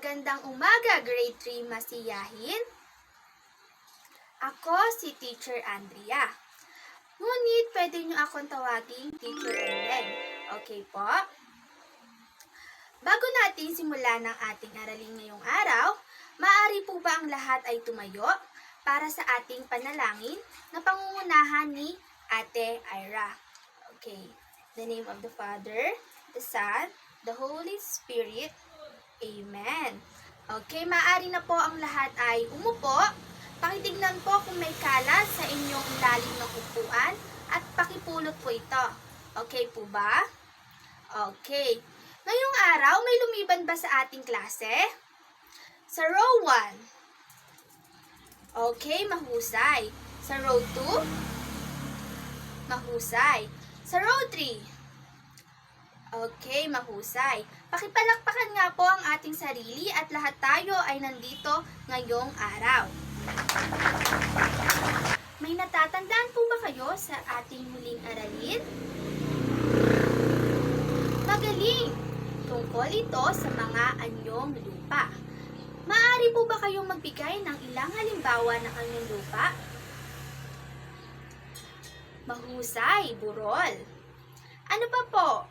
Magandang umaga, Grade 3 masiyahin. Ako si Teacher Andrea. Ngunit pwede nyo akong tawaging Teacher Ellen. Okay po? Bago natin simulan ang ating aralin ngayong araw, maaari po ba ang lahat ay tumayo para sa ating panalangin na pangungunahan ni Ate Ira? Okay. In the name of the Father, the Son, the Holy Spirit. Amen. Okay, maaari na po ang lahat ay umupo. Pakitignan po kung may kalat sa inyong ilalim ng upuan at pakipulot po ito. Okay po ba? Okay. Ngayong araw, may lumiban ba sa ating klase? Sa row 1. Okay, mahusay. Sa row 2? Mahusay. Sa row 3? Okay, mahusay. Pakipalakpakan nga po ang ating sarili at lahat tayo ay nandito ngayong araw. May natatandaan po ba kayo sa ating muling aralin? Magaling! Tungkol ito sa mga anyong lupa. Maaari po ba kayong magbigay ng ilang halimbawa ng anyong lupa? Mahusay, burol. Ano pa po?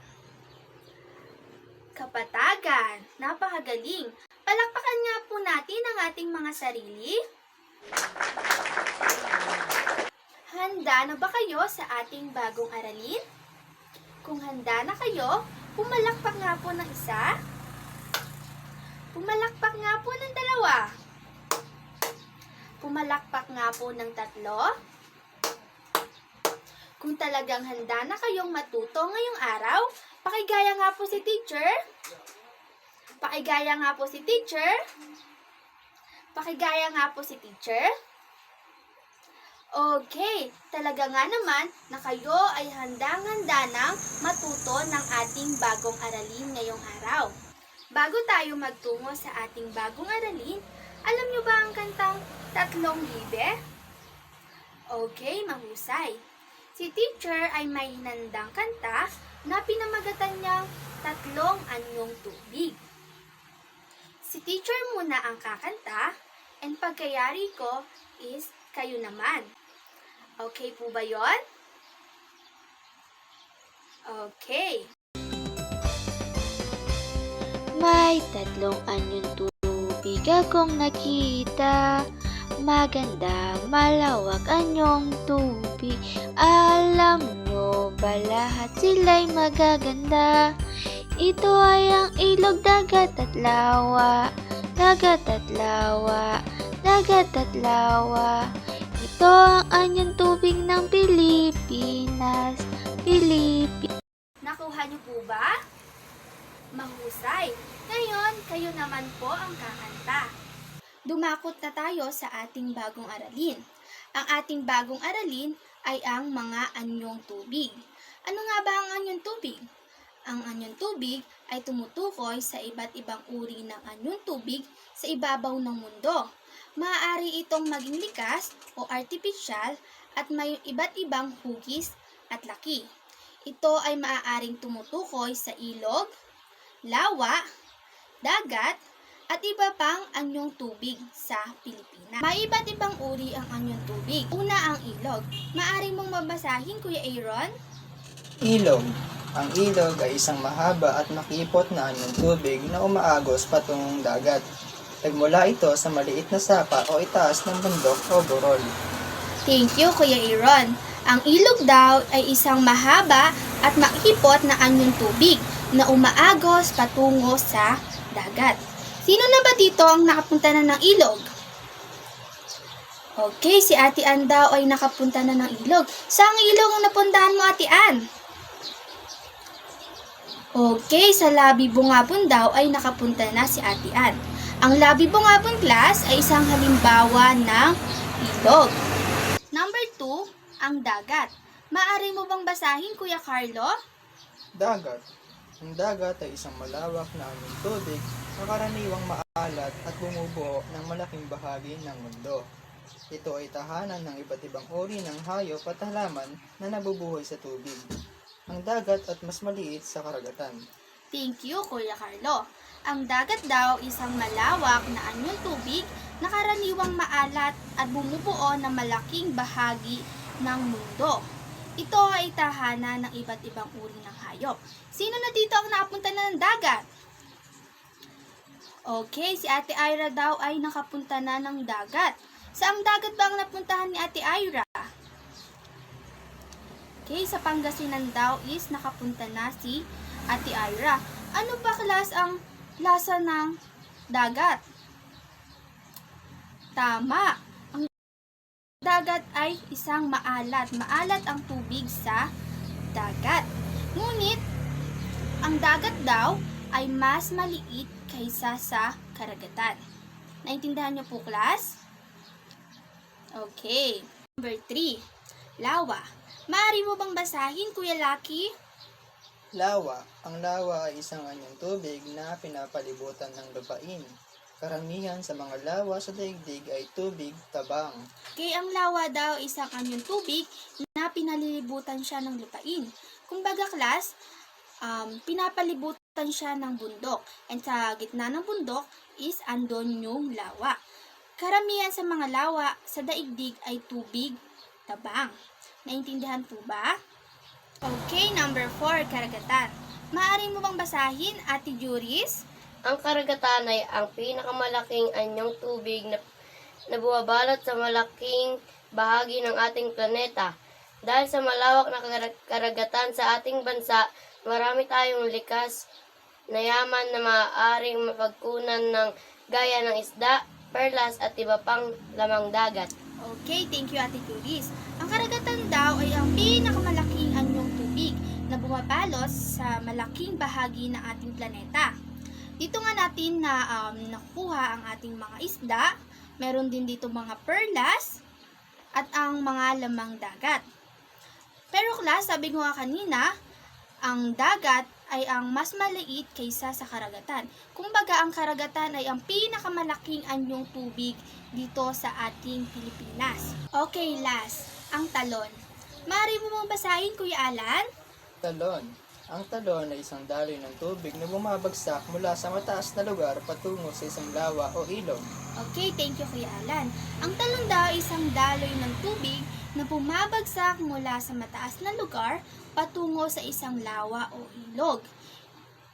Kapatagan. Napakagaling. Palakpakan nga po natin ang ating mga sarili. Handa na ba kayo sa ating bagong aralin? Kung handa na kayo, pumalakpak nga po ng isa. Pumalakpak nga po ng dalawa. Pumalakpak nga po ng 3. Kung talagang handa na kayong matuto ngayong araw, pakigaya nga po si teacher. Pakigaya nga po si teacher. Pakigaya nga po si teacher. Okay, talaga nga naman na kayo ay handang-handa nang matuto ng ating bagong aralin ngayong araw. Bago tayo magtungo sa ating bagong aralin, alam nyo ba ang kantang Tatlong Libe? Okay, mahusay. Si teacher ay may hinandang kanta na pinamagatan niyang Tatlong Anyong Tubig. Si teacher muna ang kakanta and pagkayari ko is kayo naman. Okay po ba yon? Okay. May 3 anyong tubig akong nakita. Maganda, malawak anyong tubig. Alam nyo ba lahat sila'y magaganda? Ito ay ang ilog, dagat at lawa. Dagat at lawa, dagat at lawa. Ito ang anyong tubig ng Pilipinas. Nakuha niyo po ba? Mahusay. Ngayon, kayo naman po ang kakanta. Dumakot na tayo sa ating bagong aralin. Ang ating bagong aralin ay ang mga anyong tubig. Ano nga ba ang anyong tubig? Ang anyong tubig ay tumutukoy sa iba't ibang uri ng anyong tubig sa ibabaw ng mundo. Maaari itong maging likas o artificial at may iba't ibang hugis at laki. Ito ay maaaring tumutukoy sa ilog, lawa, dagat, at iba pang anyong tubig sa Pilipinas. May iba't ibang uri ang anyong tubig. Una ang ilog. Maaari mong mabasahin, Kuya Aaron? Ilog. Ang ilog ay isang mahaba at makipot na anyong tubig na umaagos patungong dagat. Nagmula ito sa maliit na sapa o itaas ng bundok o burol. Thank you, Kuya Aaron. Ang ilog daw ay isang mahaba at makipot na anyong tubig na umaagos patungo sa dagat. Sino na ba dito ang nakapunta na ng ilog? Okay, si Ate Ann daw ay nakapunta na ng ilog. Saang ilog ang napuntahan mo, Ate Ann? Okay, sa Labi Bungabon daw ay nakapunta na si Ate Ann. Ang Labi Bungabon class ay isang halimbawa ng ilog. Number 2, ang dagat. Maaari mo bang basahin, Kuya Carlo? Dagat. Ang dagat ay isang malawak na anyong tubig na karaniwang maalat at bumubuo ng malaking bahagi ng mundo. Ito ay tahanan ng iba't ibang uri ng hayop at halaman na nabubuhay sa tubig. Ang dagat at mas maliit sa karagatan. Thank you, Kuya Carlo. ang dagat daw isang malawak na anyong tubig na karaniwang maalat at bumubuo ng malaking bahagi ng mundo. Ito ay tahanan ng iba't ibang uri ng hayop. Sino na dito ang nakapunta na ng dagat? Okay, si Ate Ira daw ay nakapunta na ng dagat. Saang dagat ba ang napuntahan ni Ate Ira? Okay, sa Pangasinan daw is nakapunta na si Ate Ira. Ano ba class ang lasa ng dagat? Tama. Ang dagat ay isang maalat. Maalat ang tubig sa dagat. Ngunit, ang dagat daw ay mas maliit kaysa sa karagatan. Naintindihan niyo po, class? Okay. Number 3. Lawa. Maaari mo bang basahin, Kuya Lucky? Lawa. Ang lawa ay isang anyong tubig na pinapalibutan ng lupain. Karamihan sa mga lawa sa daigdig ay tubig tabang. Okay, ang lawa daw isang anyong tubig na pinalilibutan siya ng lupain. Kumbaga, class, pinapalibutan siya ng bundok. And sa gitna ng bundok is andon yung lawa. Karamihan sa mga lawa sa daigdig ay tubig tabang. Naintindihan po ba? Okay, number 4, karagatan. Maaari mo bang basahin, Ate Juris? Ang karagatan ay ang pinakamalaking anyong tubig na bumabalot sa malaking bahagi ng ating planeta. Dahil sa malawak na karagatan sa ating bansa, marami tayong likas na yaman na maaaring mapagkunan ng gaya ng isda, perlas at iba pang lamang dagat. Okay, thank you, Ate Juris. Ang karagatan daw ay ang pinakamalaking anyong tubig na bumabalot sa malaking bahagi ng ating planeta. Dito nga natin na nakuha ang ating mga isda, meron din dito mga perlas, at ang mga lamang dagat. Pero class, sabi ko nga kanina, ang dagat ay ang mas maliit kaysa sa karagatan. Kumbaga, ang karagatan ay ang pinakamalaking anyong tubig dito sa ating Pilipinas. Okay, last, ang talon. Maaari mo mong basahin, Kuya Alan? Talon. Ang talon ay isang daloy ng tubig na bumabagsak mula sa mataas na lugar patungo sa isang lawa o ilog. Okay, thank you, Kuya Alan. Ang talon daw ay isang daloy ng tubig na bumabagsak mula sa mataas na lugar patungo sa isang lawa o ilog.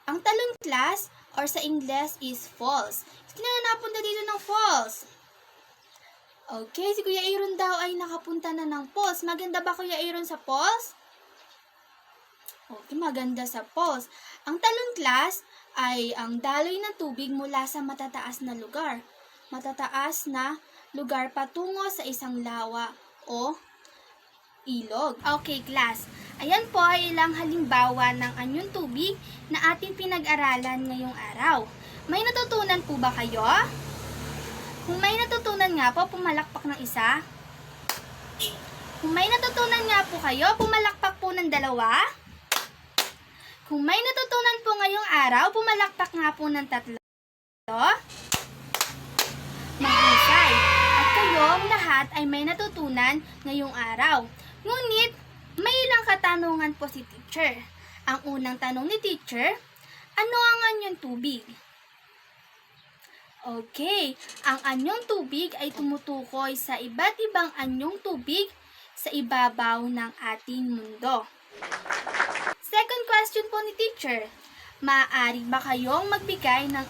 Ang talon, class, or sa Ingles is falls. Sino na napunta dito ng falls? Okay, si Kuya Aaron daw ay nakapunta na ng falls. Maganda ba, Kuya Aaron, sa falls? Okay, maganda sa falls. Ang talon, class, ay ang daloy ng tubig mula sa matataas na lugar. Matataas na lugar patungo sa isang lawa o ilog. Okay, class. Ayan po ay ilang halimbawa ng anyong tubig na ating pinag-aralan ngayong araw. May natutunan po ba kayo? Kung may natutunan nga po, pumalakpak ng isa. Kung may natutunan nga po kayo, pumalakpak po ng dalawa. Kung may natutunan po ngayong araw, pumalakpak nga po ng 3. Mahusay. At kayong lahat ay may natutunan ngayong araw. Ngunit, may ilang katanungan po si teacher. Ang unang tanong ni teacher, ano ang anyong tubig? Okay, ang anyong tubig ay tumutukoy sa iba't ibang anyong tubig sa ibabaw ng ating mundo. Second question po ni teacher, maaari ba kayong magbigay ng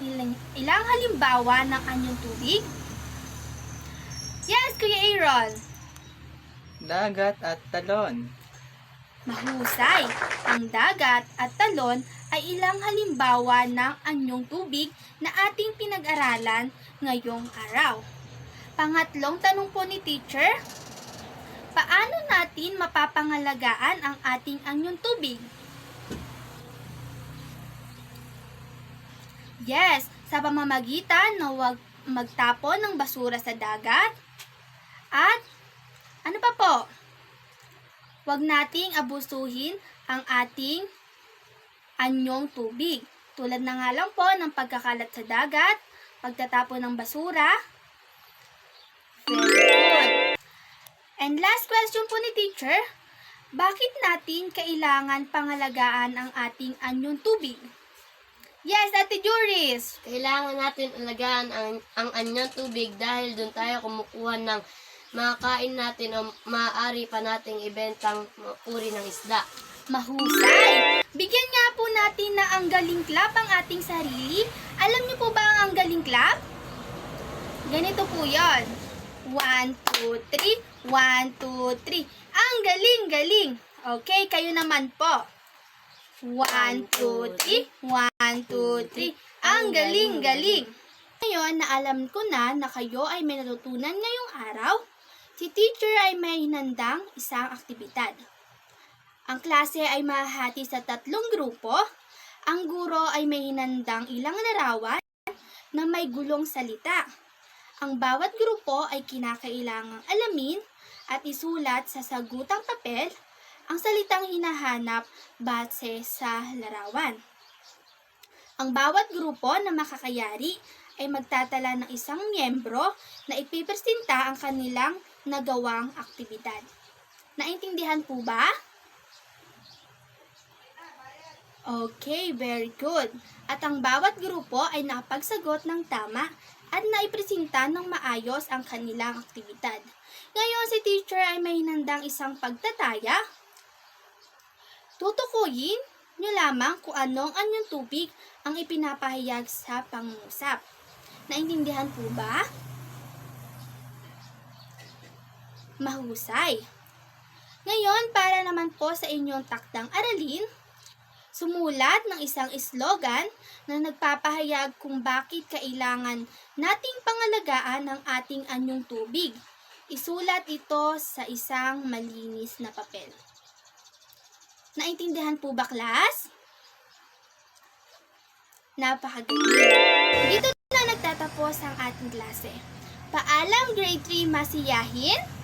ilang halimbawa ng anyong tubig? Yes, Kuya Aaron. Dagat at talon. Mahusay. Ang dagat at talon ay ilang halimbawa ng anyong tubig na ating pinag-aralan ngayong araw. Pangatlong tanong po ni teacher, paano natin mapapangalagaan ang ating anyong tubig? Yes, sa pamamagitan na huwag magtapon ng basura sa dagat at ano pa po? Huwag nating abusuhin ang ating anyong tubig. Tulad na nga lang po ng pagkakalat sa dagat, pagtatapon ng basura. Very good. And last question po ni teacher, bakit natin kailangan pangalagaan ang ating anyong tubig? Yes, Ate Juris. Kailangan natin alagaan ang anyong tubig dahil doon tayo kumukuha ng mga kain natin o maaari pa nating ibentang uri ng isda. Mahusay! Bigyan nga po natin na ang galing clap ang ating sarili. Alam niyo po ba ang galing clap? Ganito po yon. 1, 2, 3. 1, 2, 3. Ang galing-galing. Okay, kayo naman po. 1, 2, 3. 1, 2, 3. Ang galing-galing. Ngayon na alam ko na kayo ay may natutunan ngayong araw, si teacher ay may hinandang isang aktibidad. Ang klase ay mahati sa 3 grupo. Ang guro ay may hinandang ilang larawan na may gulong salita. Ang bawat grupo ay kinakailangang alamin at isulat sa sagutang papel ang salitang hinahanap base sa larawan. Ang bawat grupo na makakayari ay magtatala ng isang miyembro na ipipresenta ang kanilang nagawang aktibidad. Naintindihan po ba? Okay, very good. At ang bawat grupo ay nakapagsagot ng tama at naipresenta ng maayos ang kanilang aktibidad. Ngayon, si teacher ay may hinandang isang pagtataya. Tutukuyin nyo lamang kung anong anyong tubig ang ipinapahayag sa pangungusap. Naintindihan po ba? Mahusay. Ngayon, para naman po sa inyong takdang aralin, sumulat ng isang slogan na nagpapahayag kung bakit kailangan nating pangalagaan ang ating anyong tubig. Isulat ito sa isang malinis na papel. Naintindihan po ba, class? Napakagaling. Dito na nagtatapos ang ating klase. Paalam, grade 3 masiyahin!